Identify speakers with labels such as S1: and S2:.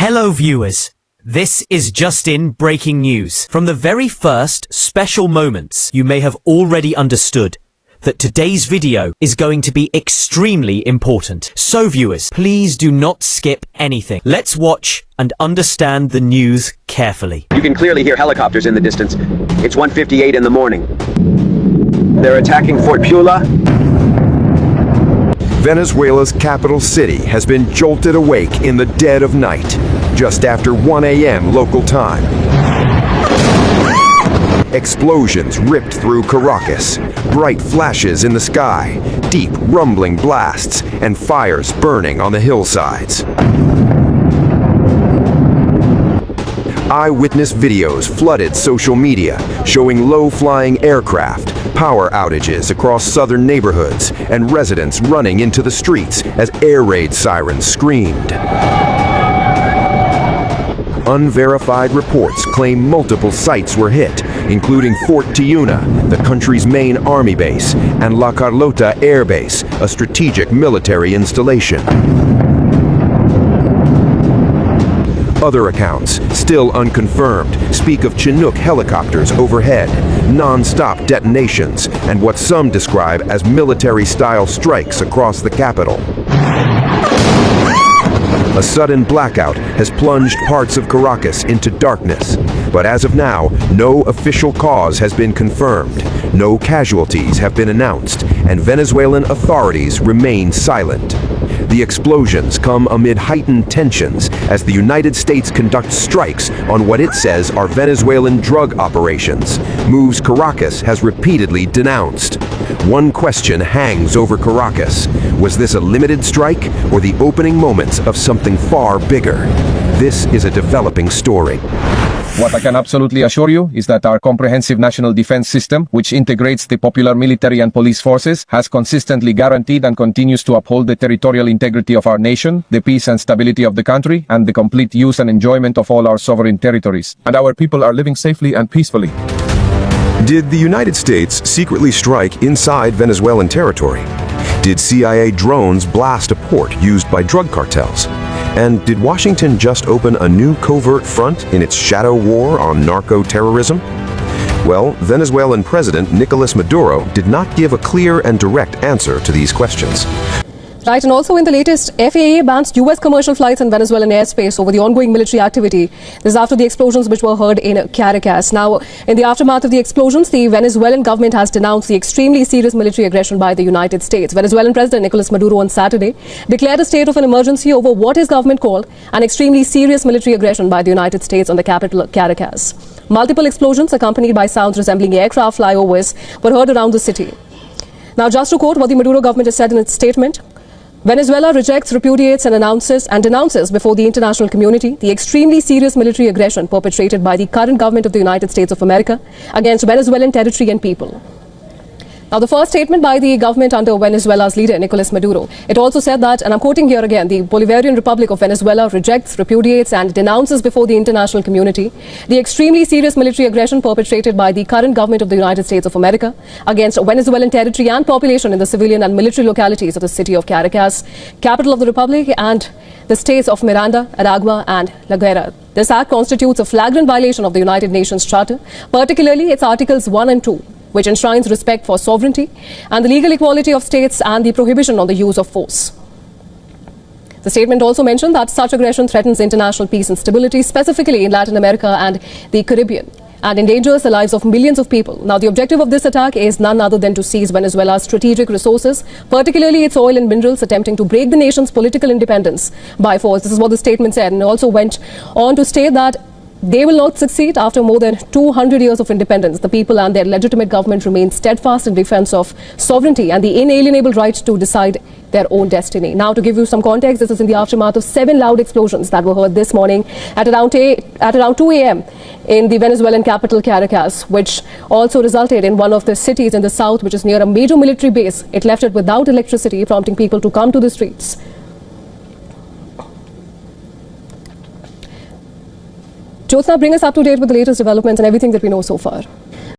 S1: Hello viewers. This is just in breaking news. From the very first special moments, you may have already understood that today's video is going to be extremely important. So viewers, please do not skip anything. Let's watch and understand the news carefully.
S2: You can clearly hear helicopters in the distance. It's 1:58 in the morning. They're attacking Fort Pula.
S3: Venezuela's capital city has been jolted awake in the dead of night, just after 1 a.m. local time. Explosions ripped through Caracas, bright flashes in the sky, deep rumbling blasts, and fires burning on the hillsides. Eyewitness videos flooded social media, showing low-flying aircraft, power outages across southern neighborhoods, and residents running into the streets as air raid sirens screamed. Unverified reports claim multiple sites were hit, including Fort Tiuna, the country's main army base, and La Carlota Air Base, a strategic military installation. Other accounts, still unconfirmed, speak of Chinook helicopters overhead, non-stop detonations, and what some describe as military-style strikes across the capital. A sudden blackout has plunged parts of Caracas into darkness, but as of now, no official cause has been confirmed, no casualties have been announced, and Venezuelan authorities remain silent. The explosions come amid heightened tensions as the United States conducts strikes on what it says are Venezuelan drug operations, moves Caracas has repeatedly denounced. One question hangs over Caracas. Was this a limited strike or the opening moments of something far bigger? This is a developing story.
S4: What I can absolutely assure you is that our comprehensive national defense system, which integrates the popular military and police forces, has consistently guaranteed and continues to uphold the territorial integrity of our nation, the peace and stability of the country, and the complete use and enjoyment of all our sovereign territories. And our people are living safely and peacefully.
S3: Did the United States secretly strike inside Venezuelan territory? Did CIA drones blast a port used by drug cartels? And did Washington just open a new covert front in its shadow war on narco-terrorism? Well, Venezuelan President Nicolas Maduro did not give a clear and direct answer to these questions.
S5: Right, and also in the latest, FAA bans U.S. commercial flights in Venezuelan airspace over the ongoing military activity. This is after the explosions which were heard in Caracas. Now, in the aftermath of the explosions, the Venezuelan government has denounced the extremely serious military aggression by the United States. Venezuelan President Nicolas Maduro on Saturday declared a state of an emergency over what his government called an extremely serious military aggression by the United States on the capital, Caracas. Multiple explosions accompanied by sounds resembling aircraft flyovers were heard around the city. Now, just to quote what the Maduro government has said in its statement, Venezuela rejects, repudiates and denounces before the international community the extremely serious military aggression perpetrated by the current government of the United States of America against Venezuelan territory and people. Now, the first statement by the government under Venezuela's leader, Nicolas Maduro, it also said that, and I'm quoting here again, the Bolivarian Republic of Venezuela rejects, repudiates and denounces before the international community the extremely serious military aggression perpetrated by the current government of the United States of America against Venezuelan territory and population in the civilian and military localities of the city of Caracas, capital of the Republic, and the states of Miranda, Aragua and La Guera. This act constitutes a flagrant violation of the United Nations Charter, particularly its Articles 1 and 2. Which enshrines respect for sovereignty and the legal equality of states and the prohibition on the use of force. The statement also mentioned that such aggression threatens international peace and stability, specifically in Latin America and the Caribbean, and endangers the lives of millions of people. Now, the objective of this attack is none other than to seize Venezuela's strategic resources, particularly its oil and minerals, attempting to break the nation's political independence by force. This is what the statement said, and also went on to state that they will not succeed after more than 200 years of independence. The people and their legitimate government remain steadfast in defense of sovereignty and the inalienable right to decide their own destiny. Now, to give you some context, this is in the aftermath of 7 loud explosions that were heard this morning at around 2 a.m. in the Venezuelan capital, Caracas, which also resulted in one of the cities in the south, which is near a major military base. It left it without electricity, prompting people to come to the streets. Jyotsna, bring us up to date with the latest developments and everything that we know so far.